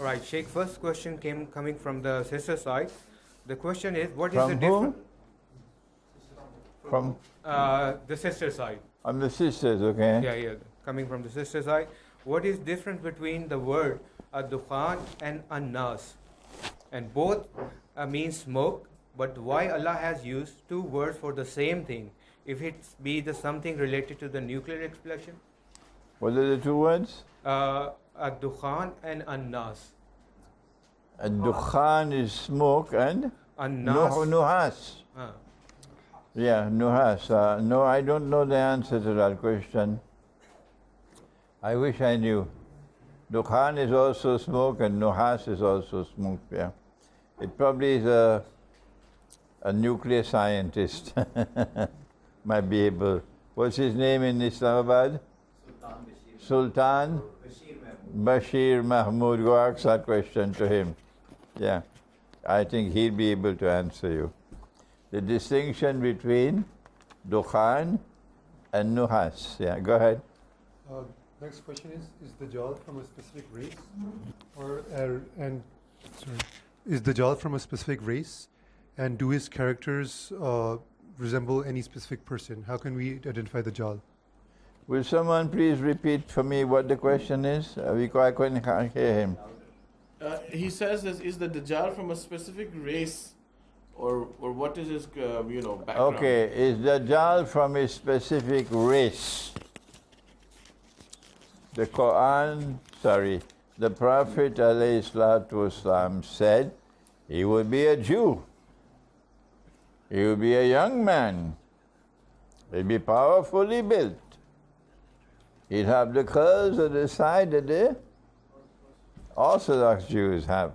Right, Sheikh, first question coming from the sister side. The question is, what is From the whom? difference? From The sister side. on the sisters, okay? Yeah, coming from the sister side. What is different between the word Ad-Dukhan and An-Nas? And both mean smoke, but why Allah has used two words for the same thing? If it be the something related to the nuclear explosion? What are the two words? Ad-Dukhan and An-Nas. Ad-Dukhan is smoke and An-Nas. Nuhas. Yeah, Nuhas. No, I don't know the answer to that question. I wish I knew. Dukhan is also smoke and Nuhas is also smoke, yeah. It probably is a nuclear scientist. Might be able. What's his name in Islamabad? Sultan Bashir Mahmud. Go ask that question to him. Yeah, I think he'll be able to answer you. The distinction between Dukhan and Nuhas. Yeah, go ahead. Next question is Dajjal from a specific race? Is Dajjal from a specific race? And do his characters resemble any specific person? How can we identify Dajjal? Will someone please repeat for me what the question is? I couldn't hear him. He says, is the Dajjal from a specific race, or what is his background? Okay, is Dajjal from a specific race? The Prophet ﷺ said he would be a Jew. He would be a young man. He'd be powerfully built. He'd have the curls on the side that the Orthodox Jews have.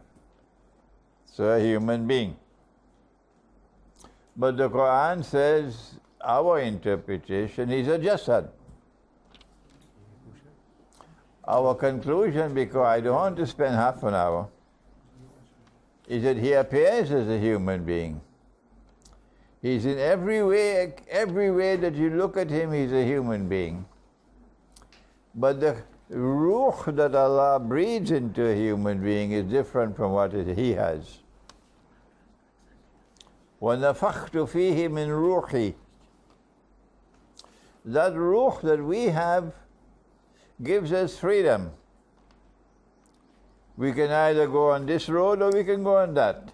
So a human being. But the Qur'an says, our interpretation, he's a jasad. Our conclusion, because I don't want to spend half an hour, is that he appears as a human being. He's in every way that you look at him, he's a human being. But the ruh that Allah breathes into a human being is different from what he has. وَنَفَخْتُ فِيهِ مِنْ رُوحِي. That ruh that we have gives us freedom. We can either go on this road or we can go on that.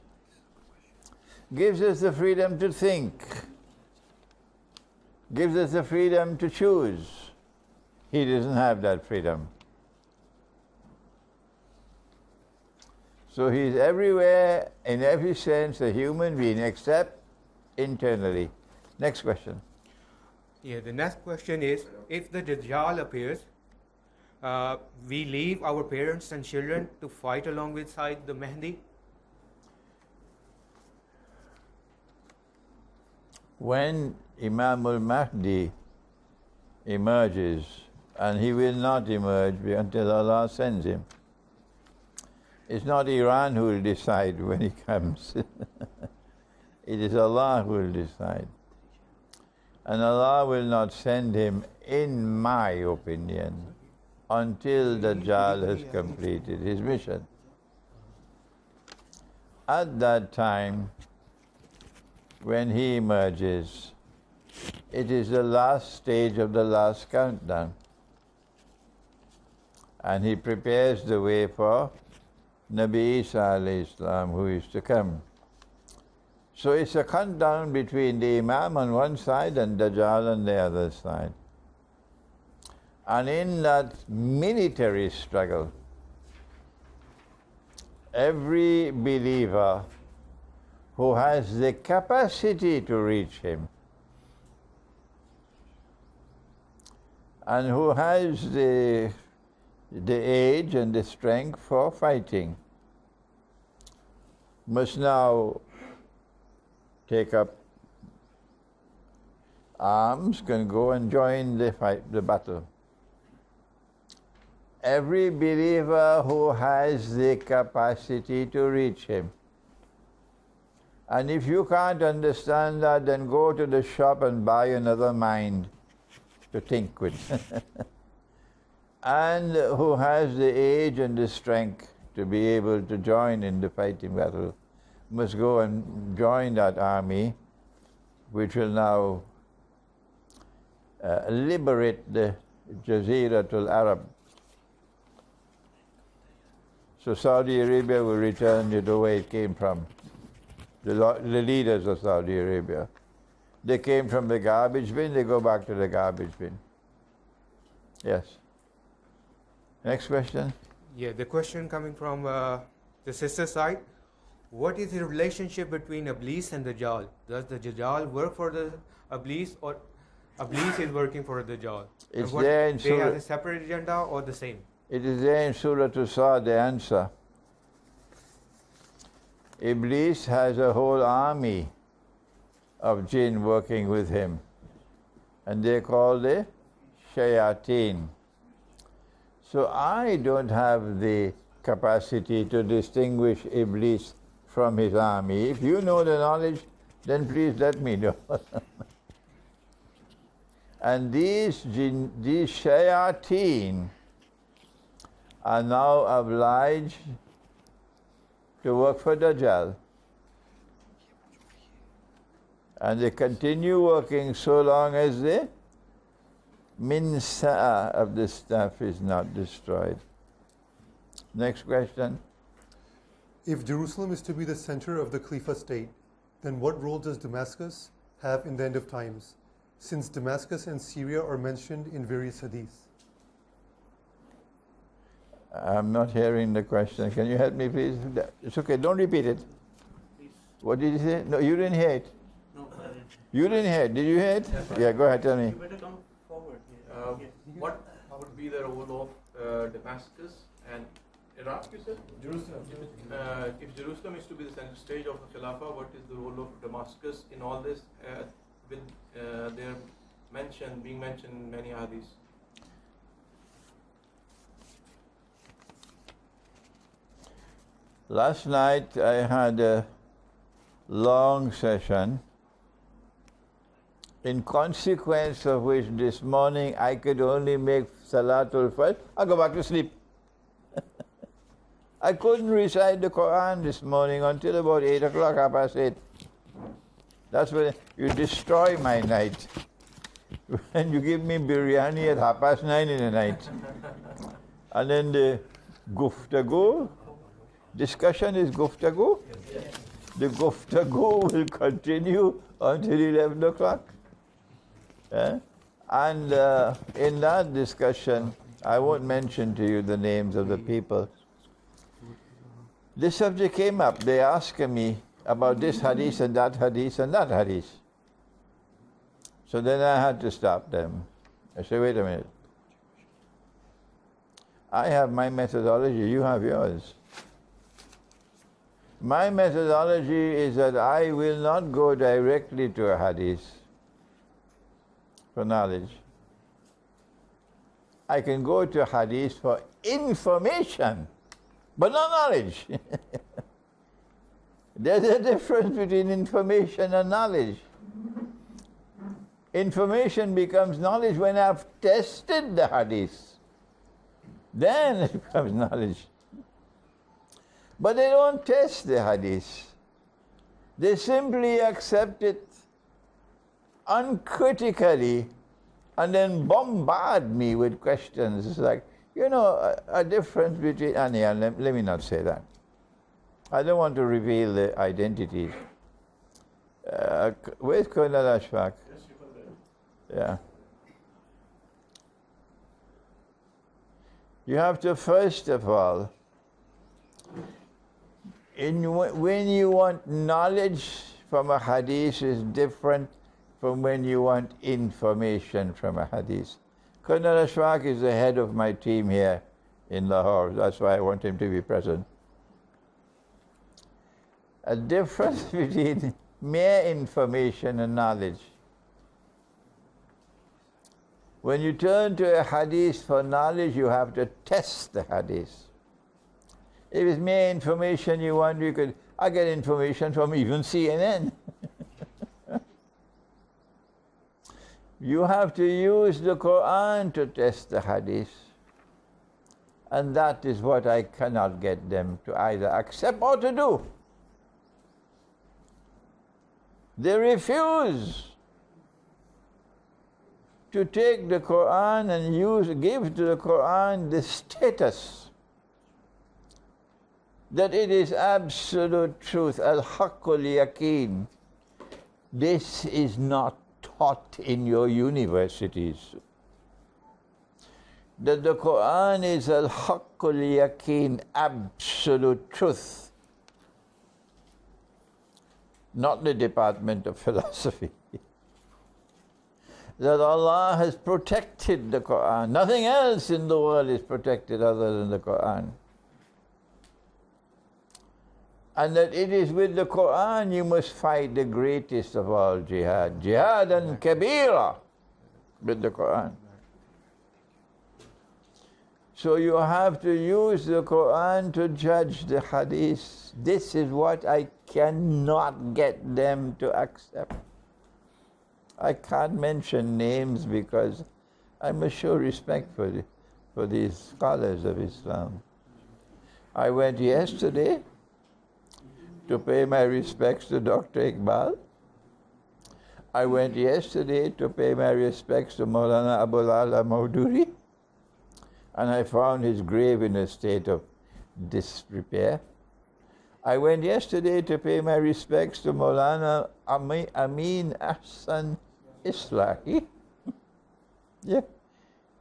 Gives us the freedom to think. Gives us the freedom to choose. He doesn't have that freedom. So he's everywhere, in every sense, a human being, except internally. Next question. Yeah, the next question is, if the Dajjal appears, we leave our parents and children to fight along with the Mahdi? When Imam al-Mahdi emerges, and he will not emerge until Allah sends him. It's not Iran who will decide when he comes. It is Allah who will decide. And Allah will not send him, in my opinion, until Dajjal has completed his mission. At that time, when he emerges, it is the last stage of the last countdown. And he prepares the way for Nabi Isa alayhi salam, who is to come. So it's a countdown between the Imam on one side and Dajjal on the other side. And in that military struggle, every believer who has the capacity to reach him and who has the age and the strength for fighting must now take up arms, can go and join the battle. Every believer who has the capacity to reach him. And if you can't understand that, then go to the shop and buy another mind to think with. And who has the age and the strength to be able to join in the fighting battle must go and join that army, which will now liberate the Jaziratul Arab. So Saudi Arabia will return to the way it came from. The leaders of Saudi Arabia. They came from the garbage bin, they go back to the garbage bin. Yes. Next question. Yeah, the question coming from the sister side. What is the relationship between Iblis and Dajjal? Does the Dajjal work for the Iblis, or Iblis is working for the Dajjal? It's there in they Surah. have a separate agenda or the same? It is there in Surah Sad, the answer. Iblis has a whole army of jinn working with him, and they're called the shayateen. So I don't have the capacity to distinguish Iblis from his army. If you know the knowledge, then please let me know. And these shayateen are now obliged to work for Dajjal. And they continue working so long as the minsa'a of the staff is not destroyed. Next question. If Jerusalem is to be the center of the Khalifa state, then what role does Damascus have in the end of times, since Damascus and Syria are mentioned in various hadiths? I'm not hearing the question. Can you help me, please? It's okay, don't repeat it. What did you say? No, you didn't hear it. No, I didn't. You didn't hear it. Did you hear it? Yeah, go ahead, tell me. You better come forward. What would be the role of Damascus and Iraq, you said? Jerusalem. If Jerusalem is to be the center stage of the Khilafah, what is the role of Damascus in all this? With their being mentioned in many hadiths. Last night I had a long session, in consequence of which this morning I could only make Salatul Fajr. I'll go back to sleep. I couldn't recite the Qur'an this morning until about 8 o'clock, 8:30. That's when you destroy my night. When you give me biryani at 9:30 in the night. And then the guftagu, discussion is guftagu. The guftagu will continue until 11 o'clock. And in that discussion, I won't mention to you the names of the people. This subject came up. They asked me about this hadith and that hadith and that hadith. So then I had to stop them. I said, wait a minute. I have my methodology, you have yours. My methodology is that I will not go directly to a hadith for knowledge. I can go to hadith for information, but not knowledge. There's a difference between information and knowledge. Information becomes knowledge when I've tested the hadith. Then it becomes knowledge. But they don't test the hadith. They simply accept it uncritically and then bombard me with questions. It's like, you know, a difference between, let me not say that. I don't want to reveal the identities. Where's Colonel Ashfaq? Yeah. You have to, first of all, when you want knowledge from a hadith is different from when you want information from a hadith. Colonel Ashfaq is the head of my team here in Lahore. That's why I want him to be present. A difference between mere information and knowledge. When you turn to a hadith for knowledge, you have to test the hadith. If it's mere information you want, I get information from even CNN. You have to use the Qur'an to test the hadith. And that is what I cannot get them to either accept or to do. They refuse to take the Qur'an and give to the Qur'an the status that it is absolute truth, al-haqqul yaqeen. This is not taught in your universities. That the Qur'an is al-haqqul yaqeen, absolute truth. Not the Department of Philosophy. That Allah has protected the Qur'an. Nothing else in the world is protected other than the Qur'an. And that it is with the Qur'an you must fight the greatest of all jihad. Jihad and kabira with the Qur'an. So you have to use the Qur'an to judge the hadith. This is what I cannot get them to accept. I can't mention names because I must show respect for these scholars of Islam. I went yesterday to pay my respects to Dr. Iqbal. I went yesterday to pay my respects to Maulana Abul Ala Maududi, and I found his grave in a state of disrepair. I went yesterday to pay my respects to Maulana Amin Ahsan Islahi. Yeah.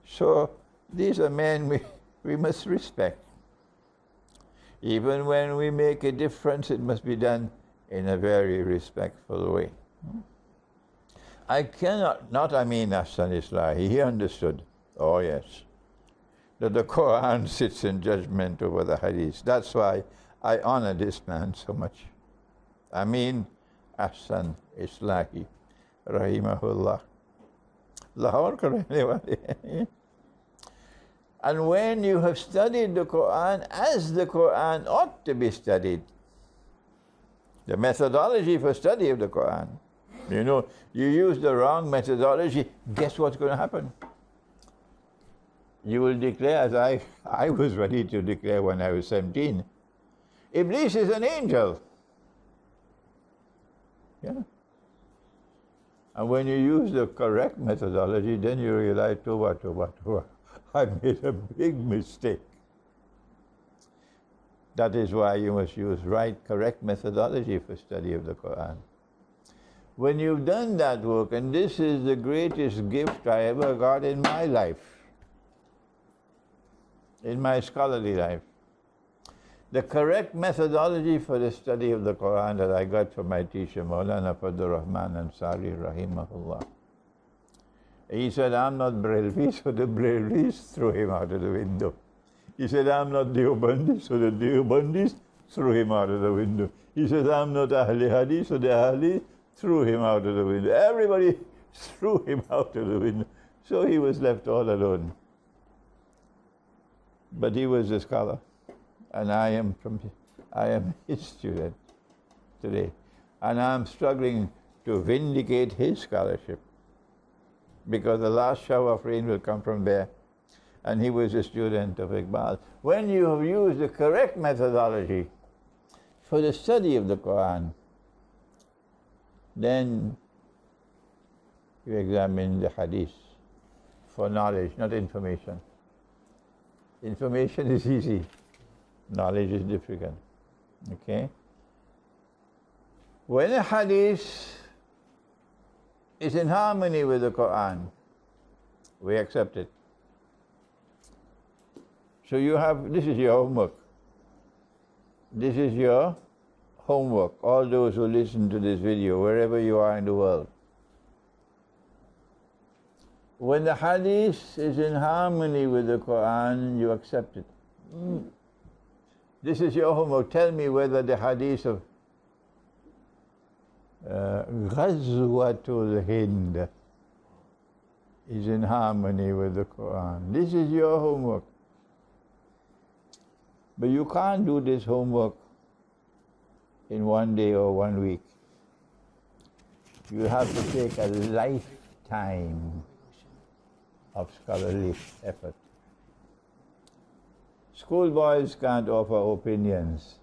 So these are men we must respect. Even when we make a difference, it must be done in a very respectful way. I cannot, not Amin Ahsan Islahi, he understood, oh yes, that the Qur'an sits in judgment over the hadith. That's why I honor this man so much. Amin Ahsan Islahi, rahimahullah. Lahore ka rehne wale. And when you have studied the Qur'an as the Qur'an ought to be studied, the methodology for study of the Qur'an, you know, you use the wrong methodology, guess what's going to happen? You will declare, as I was ready to declare when I was 17, Iblis is an angel. Yeah. And when you use the correct methodology, then you realize, Toba, I made a big mistake. That is why you must use right, correct methodology for study of the Qur'an. When you've done that work, and this is the greatest gift I ever got in my life, in my scholarly life, the correct methodology for the study of the Qur'an that I got from my teacher, Maulana Fadlur Rahman Ansari, rahimahullah. He said, I'm not Brelvi, so the Brelvis threw him out of the window. He said, I'm not Deobandi, so the Deobandis threw him out of the window. He said, I'm not Ahli Hadith, so the Ahli threw him out of the window. Everybody threw him out of the window. So he was left all alone. But he was a scholar, and I am his student today. And I'm struggling to vindicate his scholarship, because the last shower of rain will come from there, and he was a student of Iqbal. When you have used the correct methodology for the study of the Qur'an, then you examine the hadith for knowledge, not information. Information is easy, knowledge is difficult. Okay? When a hadith is in harmony with the Qur'an, we accept it. So this is your homework. This is your homework, all those who listen to this video, wherever you are in the world. When the hadith is in harmony with the Qur'an, you accept it. This is your homework. Tell me whether the hadith of Ghazwatul Hind is in harmony with the Qur'an. This is your homework. But you can't do this homework in one day or 1 week. You have to take a lifetime of scholarly effort. Schoolboys can't offer opinions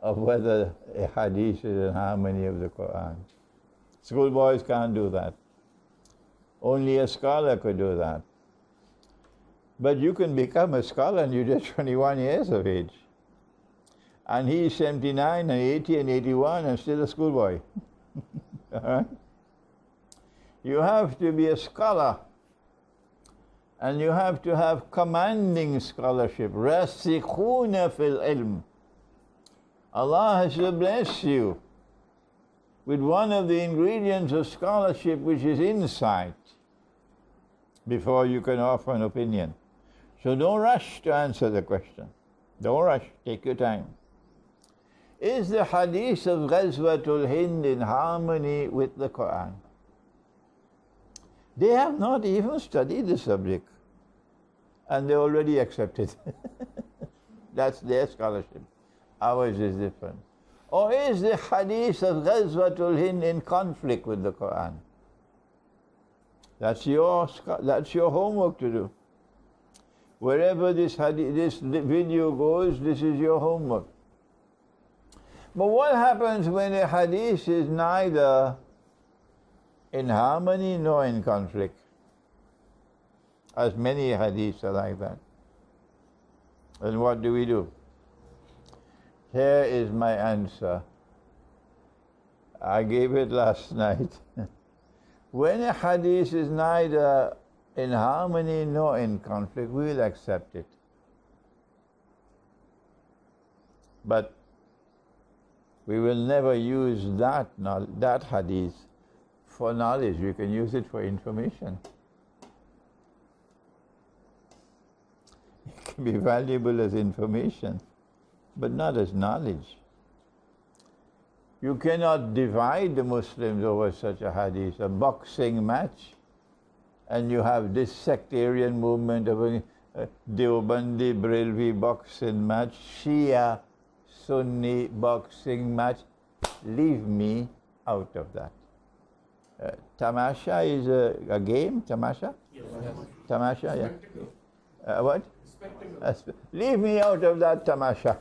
of whether a hadith is in harmony with the Qur'an. Schoolboys can't do that. Only a scholar could do that. But you can become a scholar and you're just 21 years of age. And he's 79 and 80 and 81 and still a schoolboy. All right? You have to be a scholar. And you have to have commanding scholarship. رَاسِخُونَ فِي الْعِلْمِ. Allah has to bless you with one of the ingredients of scholarship, which is insight, before you can offer an opinion. So don't rush to answer the question. Don't rush. Take your time. Is the hadith of Ghazwatul Hind in harmony with the Qur'an? They have not even studied the subject, and they already accept it. That's their scholarship. Ours is different. Or is the hadith of Ghazwatul Hind in conflict with the Qur'an? That's your homework to do. Wherever this video goes, this is your homework. But what happens when a hadith is neither in harmony nor in conflict? As many hadiths are like that. And what do we do? Here is my answer. I gave it last night. When a hadith is neither in harmony nor in conflict, we will accept it. But we will never use that hadith for knowledge. We can use it for information. It can be valuable as information, but not as knowledge. You cannot divide the Muslims over such a hadith, a boxing match, and you have this sectarian movement of a Deobandi Brelvi boxing match, Shia Sunni boxing match. Leave me out of that. Tamasha is a game, Tamasha? Yes. Tamasha, yeah. What? Leave me out of that Tamasha.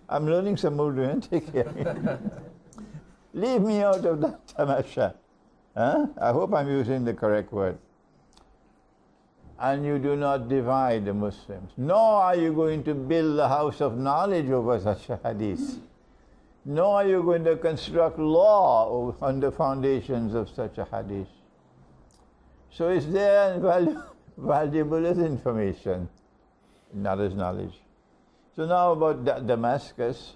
I'm learning some Urdu, here. Leave me out of that Tamasha. Huh? I hope I'm using the correct word. And you do not divide the Muslims. Nor are you going to build a house of knowledge over such a hadith. Nor are you going to construct law on the foundations of such a hadith. So it's there and valuable as information, not as knowledge. So now about Damascus,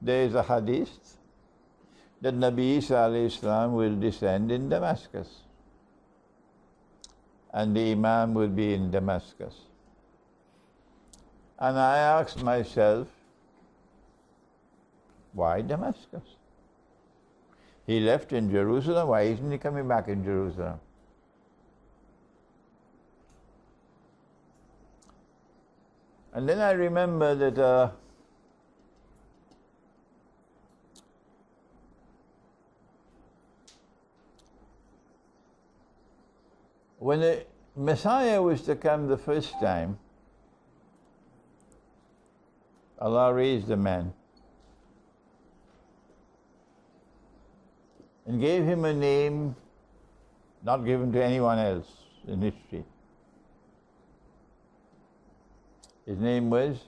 there is a hadith that Nabi Isa alayhi salam will descend in Damascus. And the Imam will be in Damascus. And I asked myself, why Damascus? He left in Jerusalem, why isn't he coming back in Jerusalem? And then I remember that when the Messiah was to come the first time, Allah raised a man and gave him a name not given to anyone else in history. His name was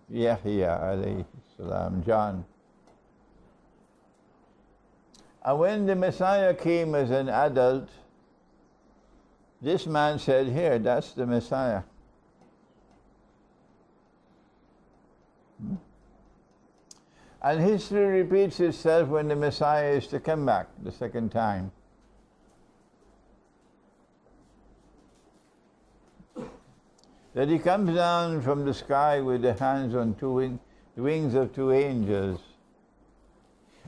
Yahya alayhi salam, John. And when the Messiah came as an adult, this man said, here, that's the Messiah. And history repeats itself when the Messiah is to come back the second time. That he comes down from the sky with the hands on the wings of two angels.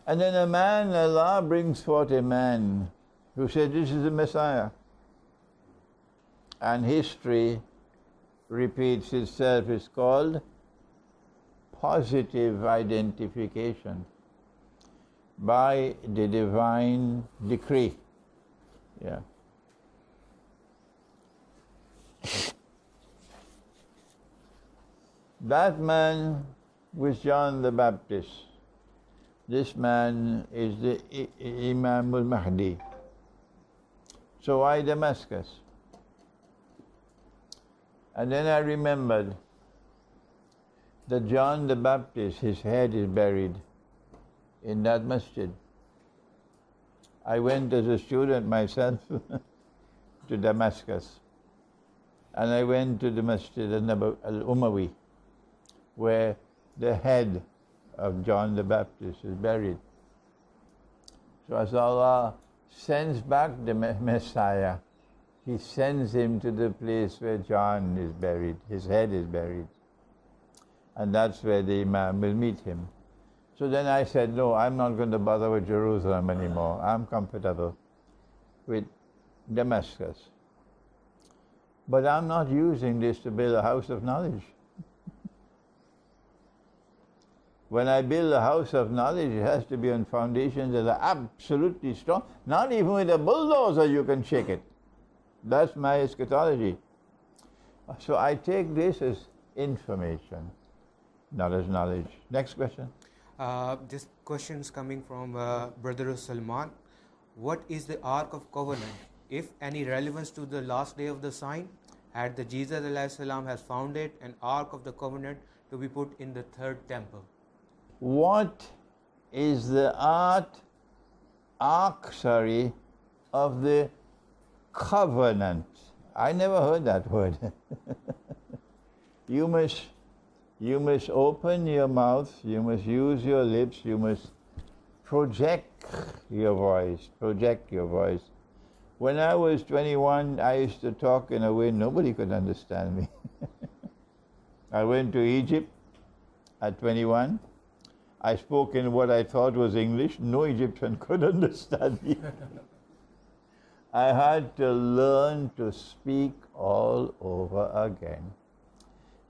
And then Allah brings forth a man who said, this is the Messiah. And history repeats itself. It's called positive identification by the divine decree. Yeah. That man was John the Baptist. This man is the Imam Mahdi. So why Damascus? And then I remembered that John the Baptist, his head is buried in that masjid. I went as a student myself to Damascus, and I went to the Masjid al-Umawi, where the head of John the Baptist is buried. So as Allah sends back the Messiah, He sends him to the place where John is buried, his head is buried. And that's where the Imam will meet him. So then I said, no, I'm not going to bother with Jerusalem anymore. I'm comfortable with Damascus. But I'm not using this to build a house of knowledge. When I build a house of knowledge, it has to be on foundations that are absolutely strong. Not even with a bulldozer you can shake it. That's my eschatology. So I take this as information, not as knowledge. Next question. This question is coming from Brother Salman. What is the Ark of Covenant? If any relevance to the last day of the sign, had the Jesus ﷺ has founded an Ark of the Covenant to be put in the third temple? What is the ark of the covenant? I never heard that word. You must open your mouth, you must use your lips, you must project your voice. When I was 21, I used to talk in a way nobody could understand me. I went to Egypt at 21. I spoke in what I thought was English. No Egyptian could understand me. I had to learn to speak all over again.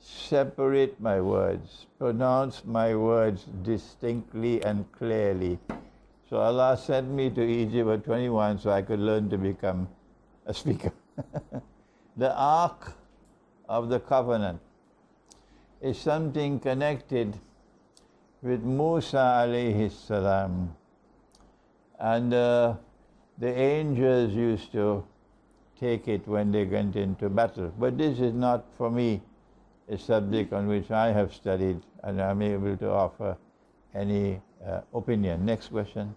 Separate my words, pronounce my words distinctly and clearly. So Allah sent me to Egypt at 21 so I could learn to become a speaker. The Ark of the Covenant is something connected with Musa alayhi salam. And the angels used to take it when they went into battle. But this is not, for me, a subject on which I have studied and I'm able to offer any opinion. Next question.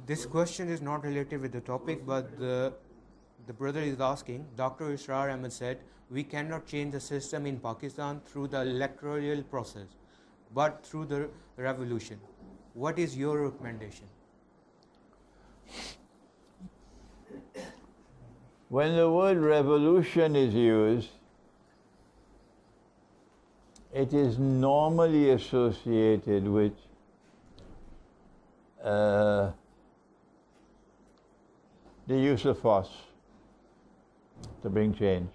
This question is not related with the topic, but the brother is asking, Dr. Israr Ahmed said, we cannot change the system in Pakistan through the electoral process, but through the revolution. What is your recommendation? When the word revolution is used, it is normally associated with the use of force to bring change.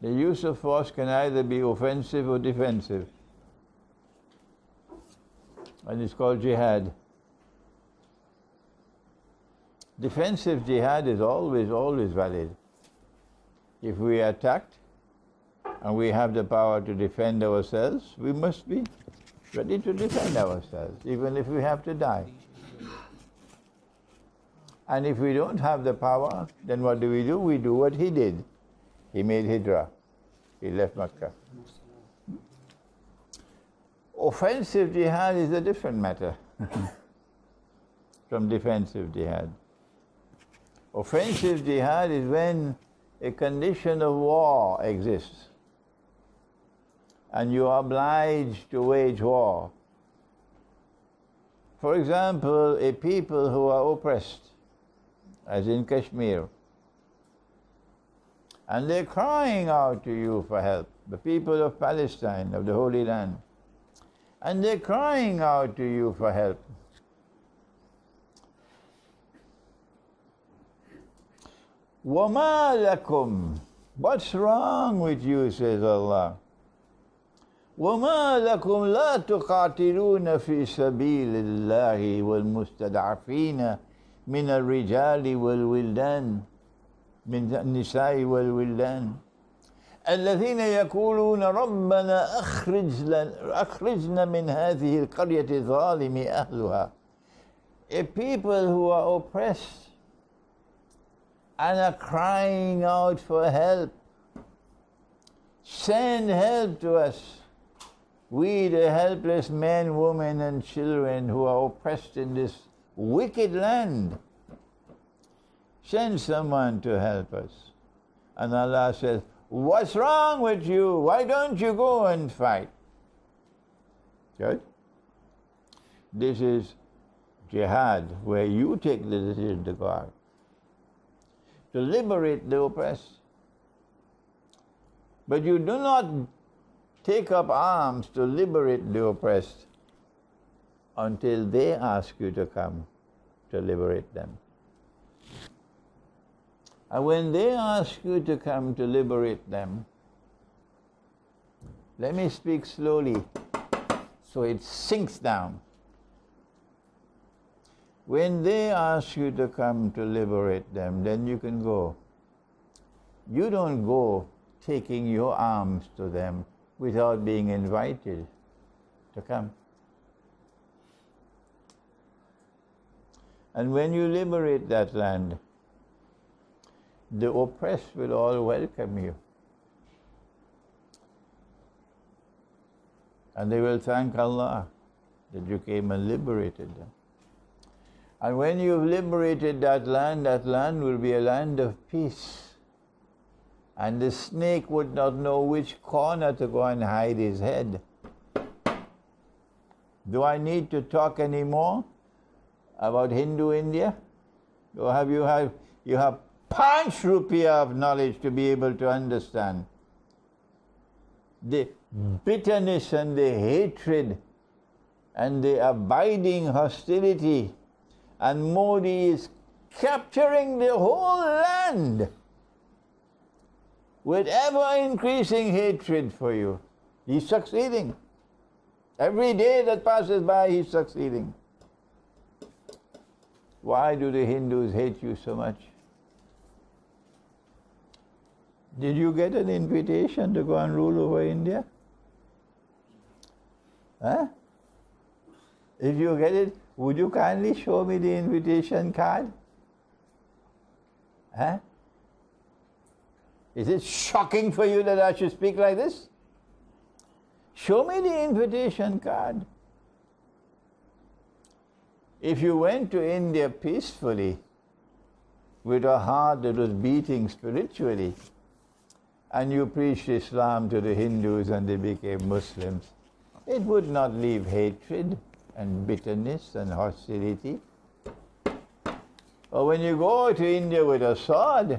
The use of force can either be offensive or defensive. And it's called jihad. Defensive jihad is always valid. If we are attacked and we have the power to defend ourselves, we must be ready to defend ourselves, even if we have to die. And if we don't have the power, then what do? We do what he did. He made hijrah. He left Makkah. Offensive jihad is a different matter from defensive jihad. Offensive jihad is when a condition of war exists and you are obliged to wage war. For example, a people who are oppressed, as in Kashmir, and they're crying out to you for help, the people of Palestine, of the Holy Land, and they're crying out to you for help. وَمَا لَكُمْ, what's wrong with you, says Allah? وَمَا لَكُمْ لَا تُقَاتِلُونَ فِي سَبِيلِ اللَّهِ وَالْمُسْتَضْعَفِينَ مِنَ الرِّجَالِ وَالْوِلْدَانِ من النساء والولدان الذين يقولون ربنا أخرجنا من هذه القرية الظالم أهلها. A people who are oppressed and are crying out for help, send help to us. We, the helpless men, women and children who are oppressed in this wicked land, send someone to help us. And Allah says, what's wrong with you? Why don't you go and fight? Good? This is Jihad, where you take the decision to go out, to liberate the oppressed. But you do not take up arms to liberate the oppressed until they ask you to come to liberate them. And when they ask you to come to liberate them, let me speak slowly so it sinks down. When they ask you to come to liberate them, then you can go. You don't go taking your arms to them without being invited to come. And when you liberate that land, the oppressed will all welcome you. And they will thank Allah that you came and liberated them. And when you've liberated that land will be a land of peace. And the snake would not know which corner to go and hide his head. Do I need to talk any more about Hindu India? Or have you have Panch rupiah of knowledge to be able to understand the bitterness and the hatred and the abiding hostility, and Modi is capturing the whole land with ever-increasing hatred for you. He's succeeding. Every day that passes by, he's succeeding. Why do the Hindus hate you so much? Did you get an invitation to go and rule over India? Huh? If you get it, would you kindly show me the invitation card? Huh? Is it shocking for you that I should speak like this? Show me the invitation card. If you went to India peacefully, with a heart that was beating spiritually, and you preached Islam to the Hindus and they became Muslims, it would not leave hatred and bitterness and hostility. Or when you go to India with a sword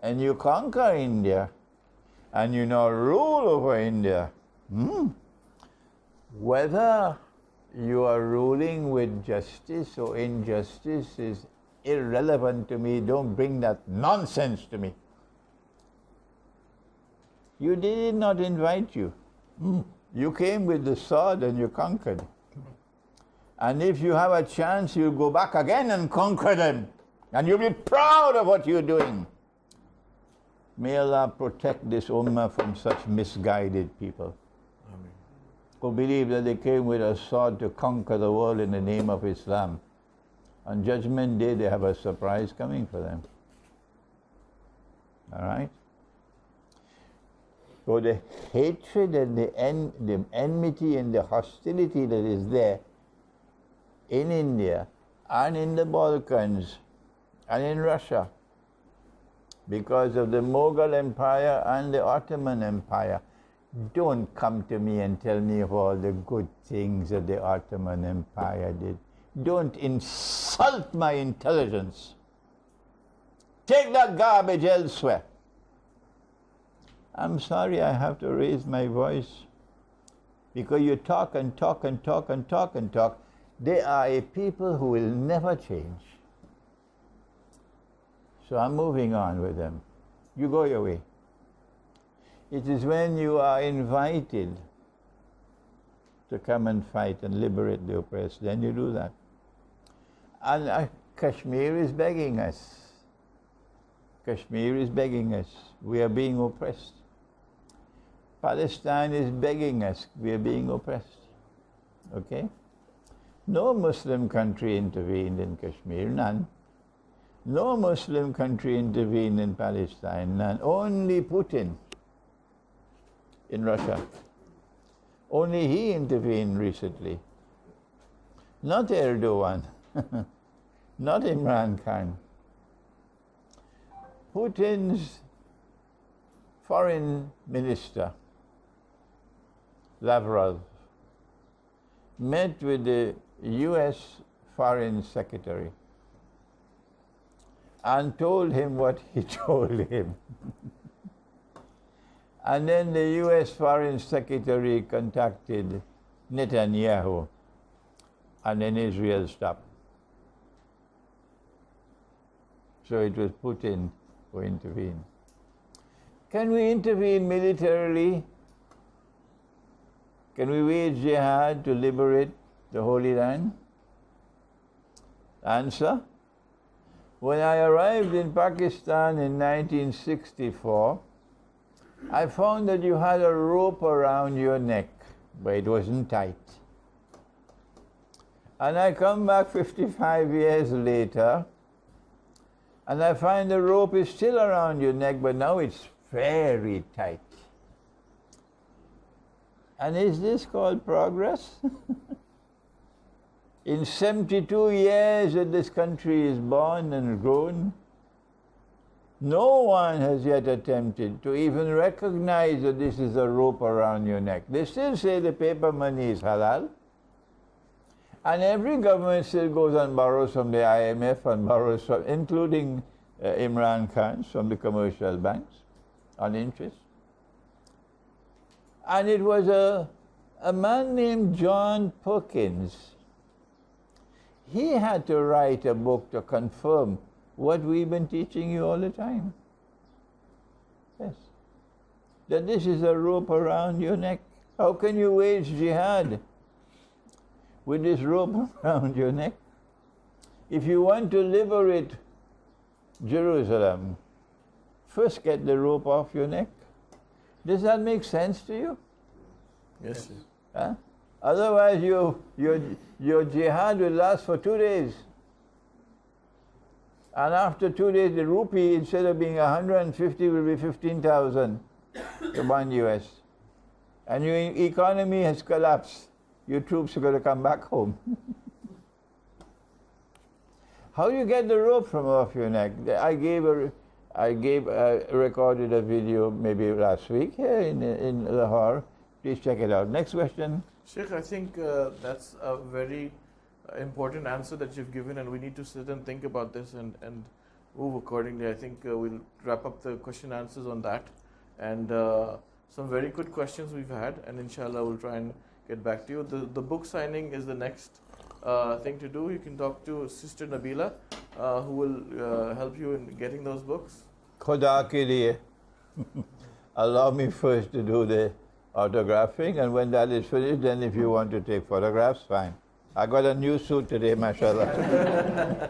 and you conquer India and you now rule over India, whether you are ruling with justice or injustice is irrelevant to me. Don't bring that nonsense to me. You did not invite you. You came with the sword and you conquered. And if you have a chance, you'll go back again and conquer them. And you'll be proud of what you're doing. May Allah protect this ummah from such misguided people. Amen. Who believe that they came with a sword to conquer the world in the name of Islam. On Judgment Day, they have a surprise coming for them. All right? So the hatred and the enmity and the hostility that is there in India and in the Balkans and in Russia because of the Mughal Empire and the Ottoman Empire. Don't come to me and tell me of all the good things that the Ottoman Empire did. Don't insult my intelligence. Take that garbage elsewhere. I'm sorry I have to raise my voice because you talk and talk and talk and talk and talk. They are a people who will never change. So I'm moving on with them. You go your way. It is when you are invited to come and fight and liberate the oppressed, then you do that. And Kashmir is begging us. Kashmir is begging us. We are being oppressed. Palestine is begging us. We are being oppressed. Okay? No Muslim country intervened in Kashmir, none. No Muslim country intervened in Palestine, none. Only Putin in Russia. Only he intervened recently. Not Erdogan. Not Imran Khan. Putin's foreign minister, Lavrov, met with the US foreign secretary and told him what he told him. And then the US foreign secretary contacted Netanyahu, and then Israel stopped. So it was Putin who intervened. Can we intervene militarily? Can we wage jihad to liberate the Holy Land? Answer: when I arrived in Pakistan in 1964, I found that you had a rope around your neck, but it wasn't tight. And I come back 55 years later, and I find the rope is still around your neck, but now it's very tight. And is this called progress? In 72 years that this country is born and grown, no one has yet attempted to even recognize that this is a rope around your neck. They still say the paper money is halal. And every government still goes and borrows from the IMF and borrows from, including Imran Khan, from the commercial banks on interest. And it was a man named John Perkins. He had to write a book to confirm what we've been teaching you all the time. Yes. That this is a rope around your neck. How can you wage jihad with this rope around your neck? If you want to liberate Jerusalem, first get the rope off your neck. Does that make sense to you? Yes, sir. Huh? Otherwise, your jihad will last for 2 days. And after 2 days, the rupee, instead of being 150, will be 15,000 to $1 US. And your economy has collapsed. Your troops are going to come back home. How do you get the rope from off your neck? I recorded a video maybe last week here in Lahore. Please check it out. Next question. Sheikh, I think that's a very important answer that you've given, and we need to sit and think about this and move accordingly. I think we'll wrap up the question answers on that. And some very good questions we've had, and inshallah we'll try and get back to you. The book signing is the next thing to do. You can talk to Sister Nabila, who will help you in getting those books. Khuda ke liye. Allow me first to do the autographing, and when that is finished, then if you want to take photographs, fine. I got a new suit today, mashallah.